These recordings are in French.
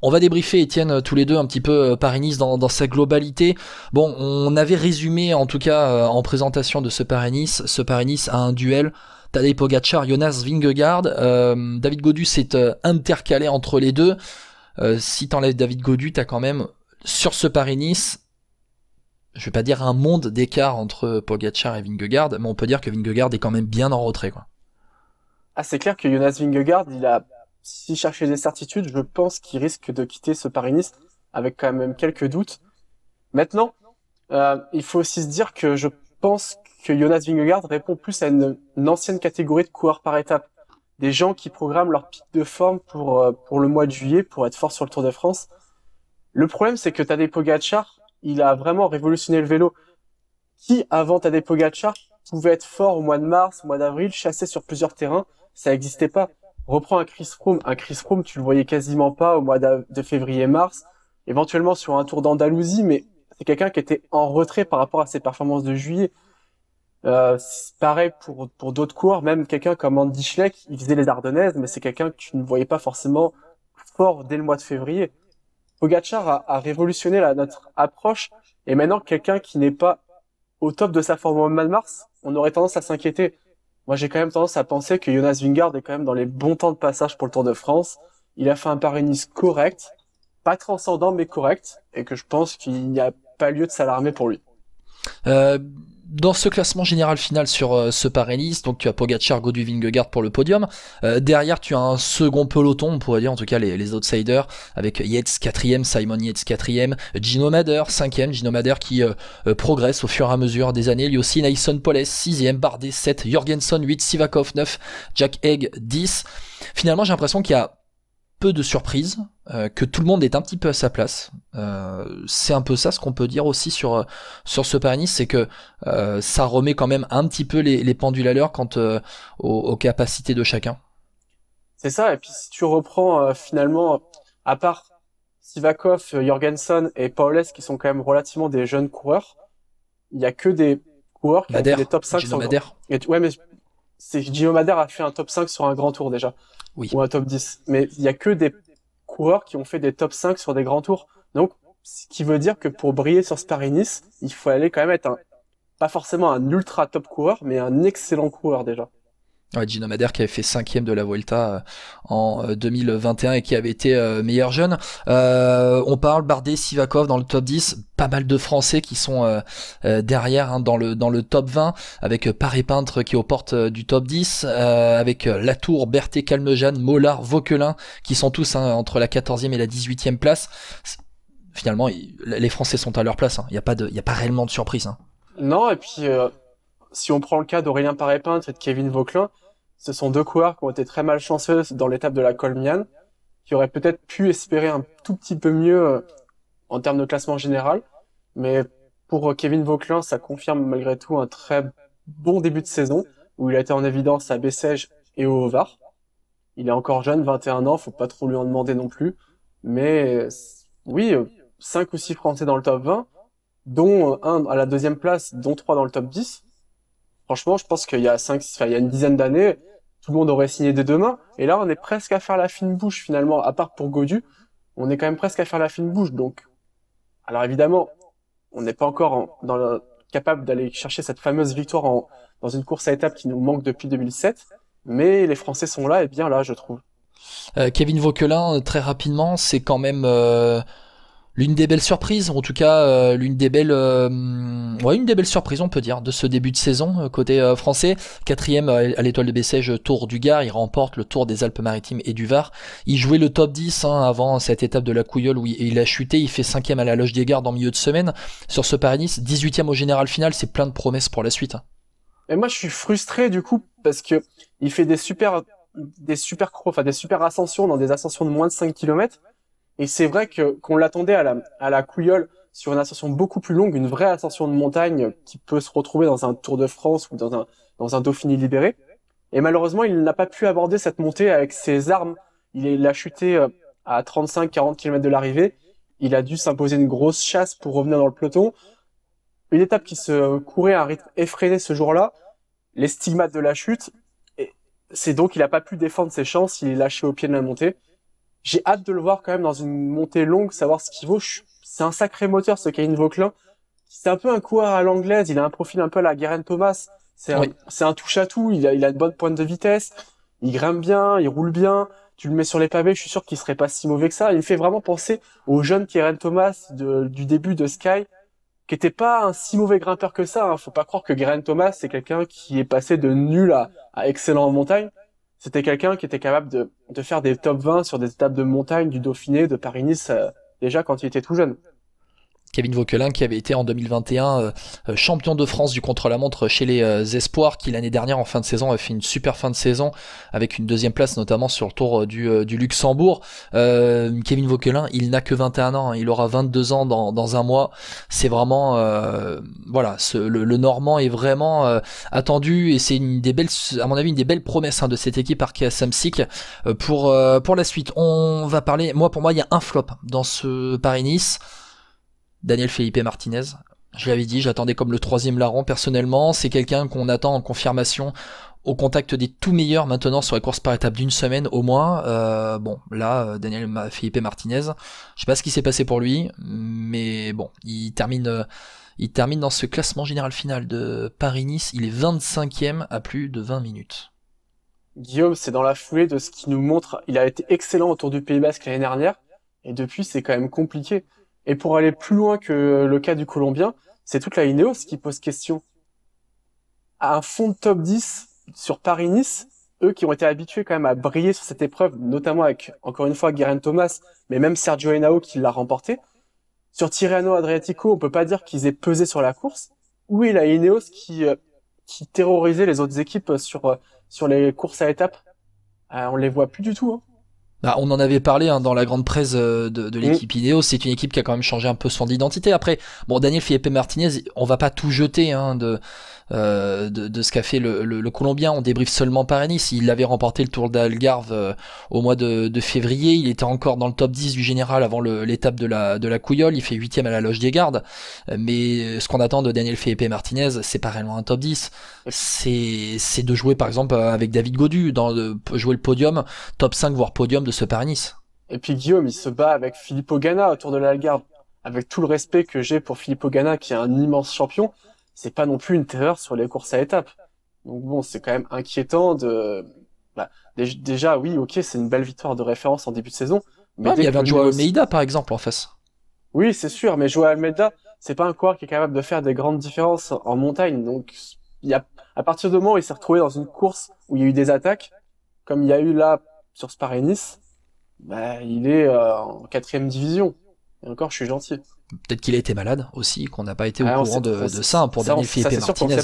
On va débriefer, Étienne, tous les deux un petit peu Paris-Nice dans sa globalité. Bon, on avait résumé en tout cas en présentation de ce Paris-Nice. Ce Paris-Nice a un duel. Tadej Pogacar, Jonas Vingegaard. David Gaudu s'est intercalé entre les deux. Si t'enlèves David Gaudu, t'as quand même sur ce Paris-Nice, je vais pas dire un monde d'écart entre Pogacar et Vingegaard, mais on peut dire que Vingegaard est quand même bien en retrait, quoi. Ah, c'est clair que Jonas Vingegaard, s'il cherchait des certitudes, je pense qu'il risque de quitter ce Paris-Nice avec quand même quelques doutes. Maintenant, il faut aussi se dire que je pense que Jonas Vingegaard répond plus à une ancienne catégorie de coureurs par étapes. Des gens qui programment leur pic de forme pour le mois de juillet, pour être fort sur le Tour de France. Le problème, c'est que Tadej Pogacar, il a vraiment révolutionné le vélo. Qui, avant Tadej Pogacar, pouvait être fort au mois de mars, au mois d'avril, chasser sur plusieurs terrains, ça n'existait pas. Reprends un Chris Froome. Un Chris Froome, tu le voyais quasiment pas au mois de février-mars, éventuellement sur un Tour d'Andalousie, mais c'est quelqu'un qui était en retrait par rapport à ses performances de juillet. C'est pareil pour d'autres coureurs, même quelqu'un comme Andy Schleck, il faisait les Ardennaises, mais c'est quelqu'un que tu ne voyais pas forcément fort dès le mois de février. Pogacar a révolutionné notre approche, et maintenant quelqu'un qui n'est pas au top de sa forme au mois de mars, on aurait tendance à s'inquiéter. Moi, j'ai quand même tendance à penser que Jonas Vingegaard est quand même dans les bons temps de passage pour le Tour de France. Il a fait un Paris-Nice correct, pas transcendant mais correct, et que je pense qu'il n'y a pas lieu de s'alarmer pour lui. Euh, Dans ce classement général final sur ce Paris-Nice, donc tu as Pogacar, Gaudu, Vingegaard pour le podium. Derrière, tu as un second peloton, on pourrait dire en tout cas les outsiders, avec Yates 4ème, Simon Yates 4ème, Gino Mader 5ème, Gino Mader qui progresse au fur et à mesure des années. Lui aussi, Naison Poles 6ème, Bardet 7, Jorgensen 8, Sivakov 9, Jack Haig 10. Finalement, j'ai l'impression qu'il y a peu de surprises, que tout le monde est un petit peu à sa place. C'est un peu ça ce qu'on peut dire aussi sur ce Paris-Nice, c'est que ça remet quand même un petit peu les pendules à l'heure quant aux capacités de chacun. C'est ça, et puis si tu reprends finalement, à part Sivakov, Jorgensen et Paules qui sont quand même relativement des jeunes coureurs, il y a que des coureurs qui ont fait Mader, des top 5 Gino sur grand. Mader, Ouais, mais c'est Gino Madère a fait un top 5 sur un grand tour déjà, oui. ou un top 10. Mais il y a que des coureurs qui ont fait des top 5 sur des grands tours. Donc, ce qui veut dire que pour briller sur ce Paris-Nice, il faut aller quand même être pas forcément un ultra top coureur, mais un excellent coureur déjà. Ouais, Gino Mader qui avait fait 5ème de la Vuelta en 2021 et qui avait été meilleur jeune. On parle Bardet, Sivakov dans le top 10, pas mal de Français qui sont derrière hein, dans le top 20, avec Paré Peintre qui est aux portes du top 10, avec Latour, Berthet, Calmejane, Mollard, Vauquelin qui sont tous hein, entre la 14e et la 18e place. Finalement, les Français sont à leur place. Il n'y a pas réellement de surprise. Hein. Non, et puis si on prend le cas d'Aurélien Paré-Peintre et de Kevin Vauquelin, ce sont deux coureurs qui ont été très malchanceux dans l'étape de la Colmiane, qui auraient peut-être pu espérer un tout petit peu mieux en termes de classement général. Mais pour Kevin Vauquelin, ça confirme malgré tout un très bon début de saison, où il a été en évidence à Bessèges et au Var. Il est encore jeune, 21 ans, faut pas trop lui en demander non plus. Mais oui, 5 ou 6 Français dans le top 20, dont un à la deuxième place, dont 3 dans le top 10. Franchement, je pense qu'il y a il y a une dizaine d'années, tout le monde aurait signé dès demain. Et là, on est presque à faire la fine bouche finalement, à part pour Gaudu. On est quand même presque à faire la fine bouche. Donc, alors évidemment, on n'est pas encore capable d'aller chercher cette fameuse victoire dans une course à étapes qui nous manque depuis 2007. Mais les Français sont là et bien là, je trouve. Kevin Vauquelin, très rapidement, c'est quand même l'une des belles surprises, en tout cas une des belles surprises on peut dire de ce début de saison côté français. Quatrième à l'Étoile de Bessèges, Tour du Gard, il remporte le Tour des Alpes-Maritimes et du Var. Il jouait le top 10 hein, avant cette étape de la Couilleule où il a chuté, il fait cinquième à la Loge des Gardes en milieu de semaine. Sur ce Paris-Nice, 18e au général final, c'est plein de promesses pour la suite. Hein. Et moi, je suis frustré du coup parce que il fait des super ascensions dans des ascensions de moins de 5 kilomètres. Et c'est vrai qu'on l'attendait à la Couilleule sur une ascension beaucoup plus longue, une vraie ascension de montagne qui peut se retrouver dans un Tour de France ou dans un Dauphiné libéré. Et malheureusement, il n'a pas pu aborder cette montée avec ses armes. Il a chuté à 35-40 km de l'arrivée. Il a dû s'imposer une grosse chasse pour revenir dans le peloton. Une étape qui se courait à un rythme effréné ce jour-là. Les stigmates de la chute. Et c'est donc qu'il n'a pas pu défendre ses chances. Il est lâché au pied de la montée. j'ai hâte de le voir quand même dans une montée longue, savoir ce qu'il vaut. C'est un sacré moteur, ce Kevin Vauquelin. C'est un peu un coureur à l'anglaise, il a un profil un peu à la Geraint Thomas. Oui. C'est un touche à tout, il a une bonne pointe de vitesse, il grimpe bien, il roule bien. Tu le mets sur les pavés, je suis sûr qu'il serait pas si mauvais que ça. Il me fait vraiment penser au jeune Geraint Thomas du début de Sky, qui était pas un si mauvais grimpeur que ça. Hein. Faut pas croire que Geraint Thomas, c'est quelqu'un qui est passé de nul à excellent en montagne. C'était quelqu'un qui était capable de faire des top 20 sur des étapes de montagne, du Dauphiné, de Paris-Nice, déjà quand il était tout jeune. Kevin Vauquelin qui avait été en 2021 champion de France du contre-la-montre chez les Espoirs, qui l'année dernière en fin de saison a fait une super fin de saison avec une deuxième place notamment sur le Tour du Luxembourg. Kevin Vauquelin, il n'a que 21 ans, hein, il aura 22 ans dans un mois. C'est vraiment voilà, le Normand est vraiment attendu et c'est une des belles, à mon avis, une des belles promesses, hein, de cette équipe Arkea Samsic pour la suite. On va parler, pour moi il y a un flop dans ce Paris-Nice. Daniel Felipe Martinez. Je l'avais dit, j'attendais comme le troisième larron personnellement. C'est quelqu'un qu'on attend en confirmation au contact des tout meilleurs maintenant sur les courses par étapes d'une semaine au moins. Daniel Felipe Martinez, je sais pas ce qui s'est passé pour lui, mais bon, il termine dans ce classement général final de Paris-Nice. Il est 25e à plus de 20 minutes. Guillaume, c'est dans la foulée de ce qu'il nous montre. Il a été excellent autour du Pays Basque l'année dernière, et depuis, c'est quand même compliqué. Et pour aller plus loin que le cas du Colombien, c'est toute la Ineos qui pose question. À un fond de top 10 sur Paris-Nice, eux qui ont été habitués quand même à briller sur cette épreuve, notamment avec, encore une fois, Geraint Thomas, mais même Sergio Henao qui l'a remporté. Sur Tirreno Adriatico, on peut pas dire qu'ils aient pesé sur la course. Où est la Ineos qui terrorisait les autres équipes sur les courses à étapes? On les voit plus du tout, hein. Bah, on en avait parlé, hein, dans la grande presse de l'équipe Ineos. C'est une équipe qui a quand même changé un peu son identité. Après, bon, Daniel Felipe Martinez, on va pas tout jeter, hein, de ce qu'a fait le Colombien. On débriefe seulement Paris-Nice. Il avait remporté le Tour d'Algarve au mois de février. Il était encore dans le top 10 du général avant l'étape de la Couillole. Il fait 8e à la Loge des Gardes. Mais ce qu'on attend de Daniel Felipe Martinez, c'est pas réellement un top 10. C'est de jouer par exemple avec David Gaudu, jouer le podium, top 5 voire podium de ce Paris-Nice. Et puis Guillaume, il se bat avec Filippo Ganna autour de l'Algarve. Avec tout le respect que j'ai pour Filippo Ganna, qui est un immense champion, c'est pas non plus une terreur sur les courses à étapes. Donc bon, c'est quand même inquiétant déjà, oui, ok, c'est une belle victoire de référence en début de saison. Mais il y avait un Joao Almeida par exemple en face. Oui, c'est sûr, mais Joao Almeida, c'est pas un coureur qui est capable de faire des grandes différences en montagne. Donc, à partir du moment où il s'est retrouvé dans une course où il y a eu des attaques, comme il y a eu là sur Paris-Nice, il est en 4e division. Et encore, je suis gentil. Peut-être qu'il a été malade aussi, qu'on n'a pas été au courant de ça, hein, pour Daniel Felipe Martinez.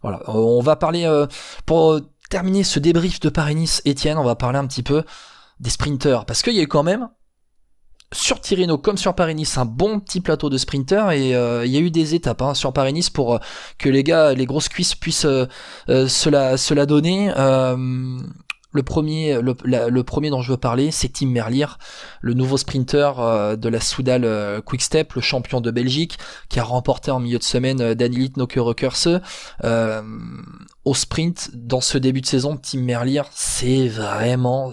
Voilà, on va parler, pour terminer ce débrief de Paris-Nice, Étienne, on va parler un petit peu des sprinters, parce qu'il y a eu quand même, sur Tirreno comme sur Paris-Nice, un bon petit plateau de sprinters, et il y a eu des étapes, hein, sur Paris-Nice pour que les grosses cuisses puissent se la donner. Le premier dont je veux parler, c'est Tim Merlier, le nouveau sprinter de la Soudal Quick-Step, le champion de Belgique, qui a remporté en milieu de semaine Danilit Nokerekerse. Au sprint, dans ce début de saison, Tim Merlier, c'est vraiment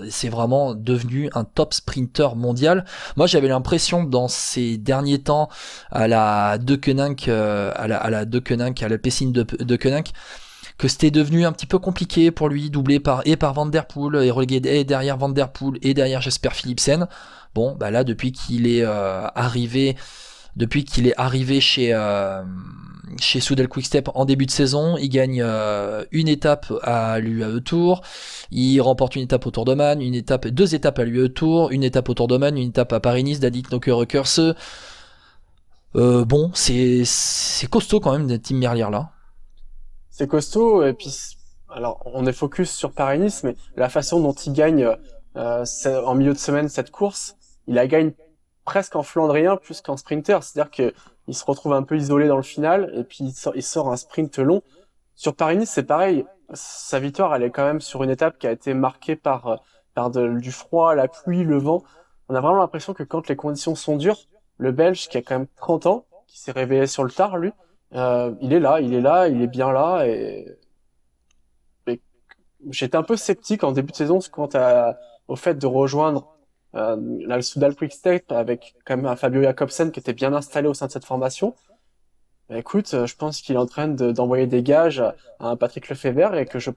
devenu un top sprinter mondial. Moi, j'avais l'impression dans ces derniers temps, à la Deceuninck, à la Pessine de Deceuninck, que c'était devenu un petit peu compliqué pour lui, doublé par Van Der Poel, et relégué derrière Van Der Poel et derrière Jesper Philipsen. Bon, là, depuis qu'il est arrivé chez Soudal Quick-Step en début de saison, il gagne une étape à l'UAE Tour, il remporte une étape au Tour d'Oman, deux étapes à l'UAE Tour, une étape au Tour d'Oman, une étape à Paris-Nice, Danilit Nokerekerse. C'est costaud quand même, des Tim Merlier là. C'est costaud, et puis alors on est focus sur Paris-Nice, mais la façon dont il gagne en milieu de semaine cette course, il la gagne presque en flandrien plus qu'en sprinter, c'est-à-dire que il se retrouve un peu isolé dans le final, et puis il sort un sprint long. Sur Paris-Nice, c'est pareil, sa victoire, elle est quand même sur une étape qui a été marquée par du froid, la pluie, le vent. On a vraiment l'impression que quand les conditions sont dures, le Belge, qui a quand même 30 ans, qui s'est réveillé sur le tard, lui, il est là, il est bien là, et j'étais un peu sceptique en début de saison quant au fait de rejoindre Là, le Soudal Quick-Step avec quand même un Fabio Jakobsen qui était bien installé au sein de cette formation. Bah, écoute, je pense qu'il est en train d'envoyer des gages à un Patrick Lefebvre et que je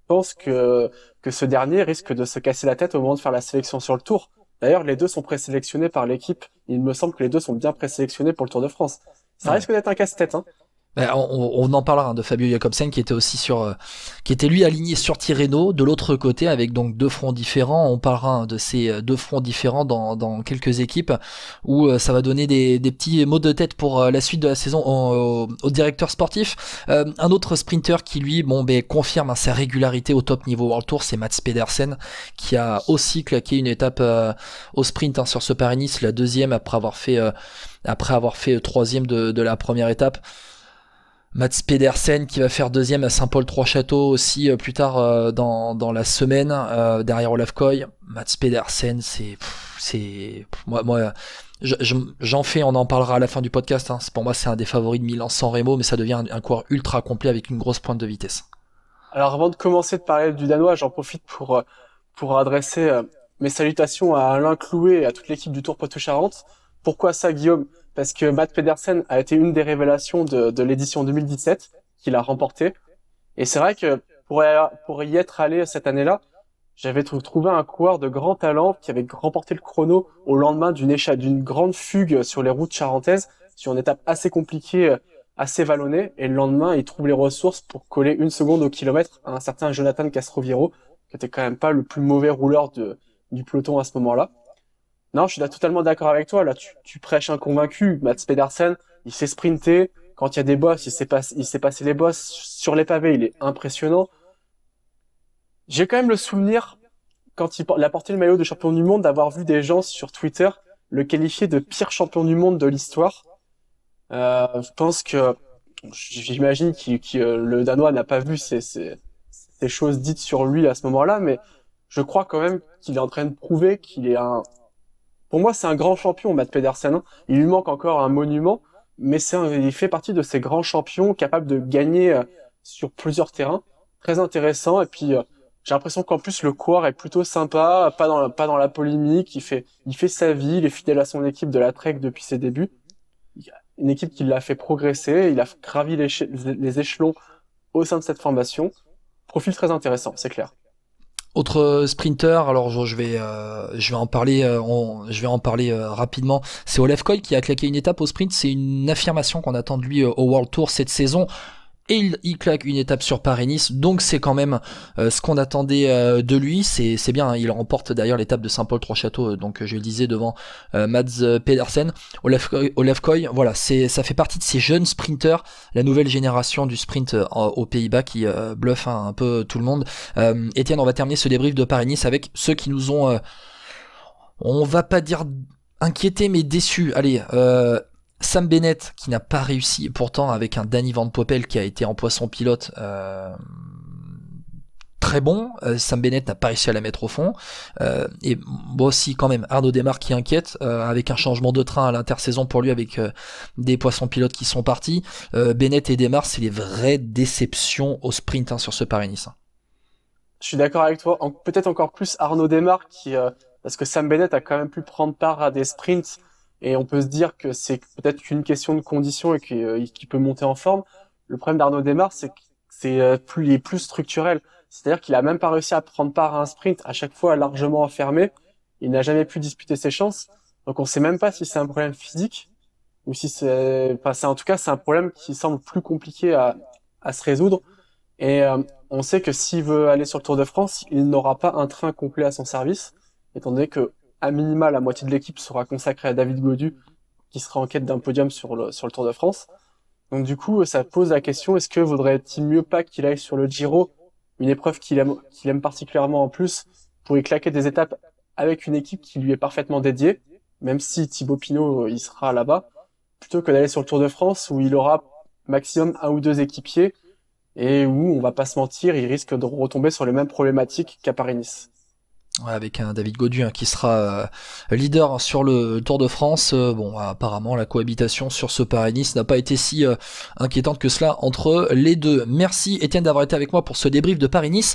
pense que ce dernier risque de se casser la tête au moment de faire la sélection sur le Tour. D'ailleurs, les deux sont présélectionnés par l'équipe. Il me semble que les deux sont bien présélectionnés pour le Tour de France. Ça Ouais. risque d'être un casse-tête, hein. On en parlera, hein, de Fabio Jakobsen qui était aussi qui était lui aligné sur Tirreno de l'autre côté avec donc deux fronts différents. On parlera, hein, de ces deux fronts différents dans quelques équipes où ça va donner des petits mots de tête pour la suite de la saison au directeur sportif. Un autre sprinter qui lui confirme, hein, sa régularité au top niveau World Tour, c'est Mats Pedersen qui a aussi claqué une étape au sprint, hein, sur ce Paris-Nice, la deuxième après avoir fait troisième de la première étape. Mats Pedersen qui va faire deuxième à Saint-Paul-Trois-Châteaux aussi plus tard dans la semaine, derrière Olaf Koy. Mats Pedersen, moi j'en fais, on en parlera à la fin du podcast, hein. Pour moi c'est un des favoris de Milan-San Remo, mais ça devient un coureur ultra complet avec une grosse pointe de vitesse. Alors avant de commencer de parler du Danois, j'en profite pour adresser mes salutations à Alain Clouet et à toute l'équipe du Tour Poitou-Charentes. Pourquoi ça, Guillaume? Parce que Mats Pedersen a été une des révélations de l'édition 2017 qu'il a remporté. Et c'est vrai que pour y être allé cette année-là, j'avais trouvé un coureur de grand talent qui avait remporté le chrono au lendemain d'une grande fugue sur les routes charentaises, sur une étape assez compliquée, assez vallonnée. Et le lendemain, il trouve les ressources pour coller 1 seconde au kilomètre à un certain Jonathan Castroviro, qui était quand même pas le plus mauvais rouleur du peloton à ce moment-là. Non, je suis là totalement d'accord avec toi. Là, tu prêches un convaincu. Mats Pedersen, il sait sprinter. Quand il y a des bosses, il sait passer les bosses. Sur les pavés, il est impressionnant. J'ai quand même le souvenir, quand il a porté le maillot de champion du monde, d'avoir vu des gens sur Twitter le qualifier de pire champion du monde de l'histoire. Je pense que, j'imagine que le Danois n'a pas vu ces choses dites sur lui à ce moment-là, mais je crois quand même qu'il est en train de prouver qu'il est pour moi, c'est un grand champion, Mats Pedersen, hein. Il lui manque encore un monument, mais il fait partie de ces grands champions capables de gagner sur plusieurs terrains. Très intéressant. Et puis, j'ai l'impression qu'en plus, le coureur est plutôt sympa, pas dans la polémique. Il fait sa vie, il est fidèle à son équipe de la Trek depuis ses débuts. Il y a une équipe qui l'a fait progresser. Il a gravi les échelons au sein de cette formation. Profil très intéressant, c'est clair. Autre sprinter, alors je vais en parler, rapidement. C'est Olaf Koy qui a claqué une étape au sprint. C'est une affirmation qu'on attend de lui au World Tour cette saison. Et il claque une étape sur Paris-Nice, donc c'est quand même ce qu'on attendait de lui. C'est bien, hein. Il remporte d'ailleurs l'étape de Saint-Paul-Trois-Châteaux, donc je le disais, devant Mats Pedersen. Olaf Koy, voilà, ça fait partie de ces jeunes sprinters, la nouvelle génération du sprint aux Pays-Bas qui bluffe, hein, un peu tout le monde. Étienne, on va terminer ce débrief de Paris-Nice avec ceux qui nous ont, on va pas dire inquiétés, mais déçus. Allez, Sam Bennett qui n'a pas réussi, pourtant avec un Danny Van Poppel qui a été en poisson pilote très bon. Sam Bennett n'a pas réussi à la mettre au fond. Et bon, aussi quand même Arnaud Démare qui inquiète, avec un changement de train à l'intersaison pour lui, avec des poissons pilotes qui sont partis. Bennett et Démare, c'est les vraies déceptions au sprint, hein, sur ce Paris-Nice. Je suis d'accord avec toi. Peut-être encore plus Arnaud Démare parce que Sam Bennett a quand même pu prendre part à des sprints. Et on peut se dire que c'est peut-être qu'une question de condition et qu'il peut monter en forme. Le problème d'Arnaud Démare, c'est que il est plus structurel. C'est-à-dire qu'il a même pas réussi à prendre part à un sprint, à chaque fois largement enfermé. Il n'a jamais pu disputer ses chances. Donc on sait même pas si c'est un problème physique ou si en tout cas, c'est un problème qui semble plus compliqué à se résoudre. Et on sait que s'il veut aller sur le Tour de France, il n'aura pas un train complet à son service, étant donné que à minima, la moitié de l'équipe sera consacrée à David Gaudu, qui sera en quête d'un podium sur le Tour de France. Donc du coup, ça pose la question, est-ce que vaudrait-il mieux pas qu'il aille sur le Giro, une épreuve qu'il aime particulièrement en plus, pour y claquer des étapes avec une équipe qui lui est parfaitement dédiée, même si Thibaut Pinot, il sera là-bas, plutôt que d'aller sur le Tour de France, où il aura maximum 1 ou 2 équipiers, et où, on va pas se mentir, il risque de retomber sur les mêmes problématiques qu'à Paris-Nice. Ouais, avec un David Gaudu, hein, qui sera leader sur le Tour de France. Bon, apparemment la cohabitation sur ce Paris-Nice n'a pas été si inquiétante que cela entre les deux. Merci Étienne d'avoir été avec moi pour ce débrief de Paris-Nice.